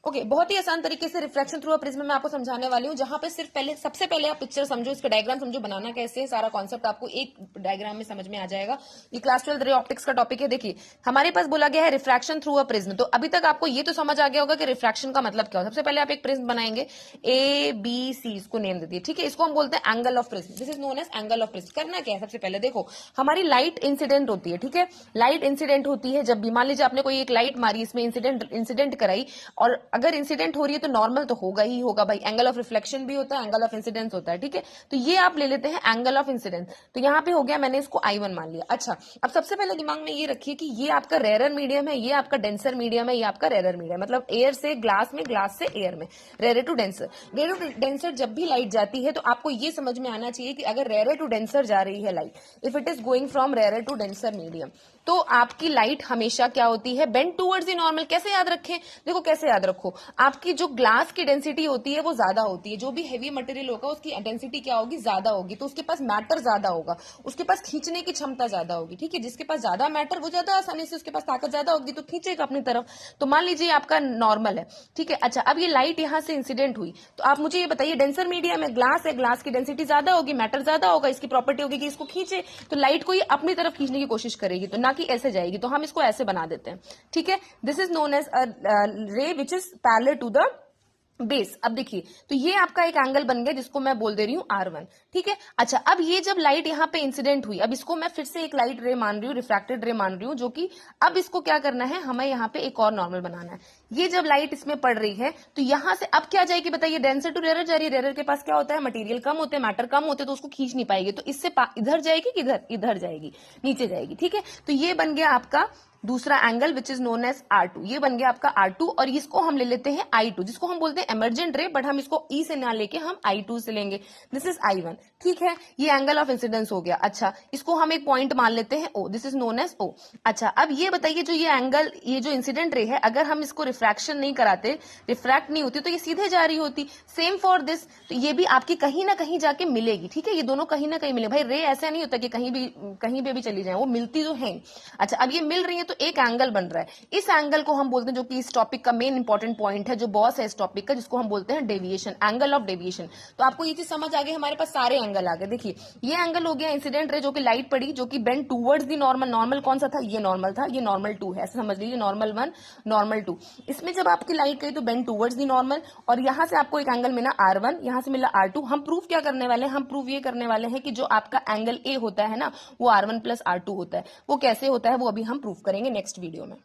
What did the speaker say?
Okay, बहुत ही आसान तरीके से रिफ्रैक्शन थ्रू अ प्रिज्म मैं आपको समझाने वाली हूँ, जहां पे सिर्फ सबसे पहले आप पिक्चर समझो, इसका डायग्राम समझो, बनाना कैसे है, सारा कॉन्सेप्ट आपको एक डायग्राम में समझ में आ जाएगा। ये क्लास 12 रे ऑप्टिक्स का टॉपिक है। देखिए, हमारे पास बोला गया है रिफ्रैक्शन थ्रू अ प्रिज्म, तो अभी तक आपको ये तो समझ आ गया होगा कि रिफ्रैक्शन का मतलब क्या होता है। सबसे पहले आप एक प्रिज्म बनाएंगे, ए बी सी, इसको नेम दे दिए, ठीक है। इसको हम बोलते हैं angle of prism, this is known as angle of prism. करना क्या है, सबसे पहले देखो, हमारी लाइट इंसिडेंट होती है, ठीक है। लाइट इंसिडेंट होती है जब भी, मान लीजिए आपने कोई एक लाइट मारी, इसमें इंसिडेंट कराई, और अगर इंसिडेंट हो रही है तो नॉर्मल तो होगा ही होगा भाई, एंगल ऑफ रिफ्लेक्शन भी होता है, एंगल ऑफ इंसिडेंस होता है, ठीक है। तो ये आप ले लेते हैं एंगल ऑफ इंसिडेंस, तो यहाँ पे हो गया, मैंने इसको I1 मान लिया। अच्छा, अब सबसे पहले दिमाग में ये रखिए कि ये आपका रेयर मीडियम है, ये आपका डेंसर मीडियम है, ये आपका रेयर मीडियम, मतलब एयर से ग्लास में, ग्लास से एयर में, rare to denser. Rare to denser जब भी लाइट जाती है तो आपको ये समझ में आना चाहिए कि अगर रेयर टू डेंसर जा रही है light, if it is going from rare to denser medium, तो आपकी लाइट हमेशा क्या होती है, बेंड टूवर्ड्स द नॉर्मल। कैसे याद रखें, देखो कैसे याद रखो, आपकी जो ग्लास की डेंसिटी होती है वो ज्यादा होती है, जो भी हेवी मटेरियल होगा उसकी डेंसिटी क्या होगी, ज्यादा होगी, तो उसके पास मैटर ज्यादा होगा, उसके पास खींचने की क्षमता ज्यादा होगी, ठीक है। जिसके पास ज्यादा मैटर, वो ज्यादा आसानी से, उसके पास ताकत ज्यादा होगी तो खींचेगा अपनी तरफ। तो मान लीजिए आपका नॉर्मल है, ठीक है। अच्छा, अब ये लाइट यहाँ से इंसिडेंट हुई, तो आप मुझे ये बताइए, डेंसर मीडियम है, ग्लास की डेंसिटी ज्यादा होगी, मैटर ज्यादा होगा, इसकी प्रॉपर्टी होगी कि इसको खींचे, तो लाइट को ये अपनी तरफ खींचने की कोशिश करेगी, तो ना कि ऐसे जाएगी, तो हम इसको ऐसे बना देते हैं, ठीक है। This is known as a ray which is parallel to the base. अब देखिए, तो ये आपका एक एंगल बन गया जिसको मैं बोल दे रही हूँ R1, ठीक है। अच्छा, अब ये जब लाइट यहाँ पे इंसिडेंट हुई, अब इसको मैं फिर से एक लाइट रे मान रही हूँ, रिफ्रैक्टेड रे मान रही हूँ, जो कि अब इसको क्या करना है, हमें यहाँ पे एक और नॉर्मल बनाना है। ये जब लाइट इसमें पड़ रही है तो यहाँ से अब क्या जाएगी बताइए, डेंसर टू रेयर जा रही है। रेयर के पास क्या होता है, मटेरियल कम होते हैं, मैटर कम होते हैं, तो उसको खींच नहीं पाएगी, तो इससे इधर जाएगी कि इधर, इधर जाएगी, नीचे जाएगी, ठीक है। तो ये बन गया आपका दूसरा angle which is known as R2, ये बन गया आपका R2, और इसको हम ले लेते हैं I2, जिसको हम बोलते हैं एमर्जेंट रे, बट हम इसको E से ना लेके हम I2 से लेंगे, दिस इज I1, ठीक है। ये एंगल ऑफ इंसिडेंस हो गया। अच्छा, इसको हम एक पॉइंट मान लेते हैं O, this is known as O। अच्छा, अब ये बताइए, जो ये एंगल, ये जो इंसिडेंट रे है, अगर हम इसको रिफ्रैक्शन नहीं कराते, रिफ्रैक्ट नहीं होती, तो ये सीधे जा रही होती। सेम फॉर दिस, तो ये भी आपकी कहीं ना कहीं जाके मिलेगी, ठीक है। ये दोनों कहीं ना कहीं मिले भाई, रे ऐसा नहीं होता कि कहीं भी चली जाए, वो मिलती तो है। अच्छा, अब ये मिल रही है तो एक एंगल बन रहा है, इस एंगल को हम बोलते हैं, जो कि इस टॉपिक का मेन इंपॉर्टेंट पॉइंट है, जो बॉस है इस टॉपिक का, जिसको हम बोलते हैं डेविएशन, एंगल ऑफ डेविएशन। तो आपको ये चीज समझ आ गई, हमारे पास सारे एंगल आ गए। देखिए, ये एंगल हो गया इंसिडेंट रे, जो कि लाइट पड़ी, जो कि bend towards the normal. Normal कौन सा था, ये नॉर्मल था, ये नॉर्मल 2 है, ऐसे समझ लीजिए, नॉर्मल 1, नॉर्मल 2। इसमें जब आपकी लाइट गई तो बेंड टूवर्ड्स दी नॉर्मल, और यहां से आपको एक एंगल मिला R1, यहां से मिला R2। हम प्रूफ क्या करने वाले हैं, हम प्रूफ ये करने वाले हैं कि जो आपका एंगल ए होता है ना, वो R1 प्लस R2 होता है। वो कैसे होता है, वो अभी हम प्रूफ करेंगे नेक्स्ट वीडियो में।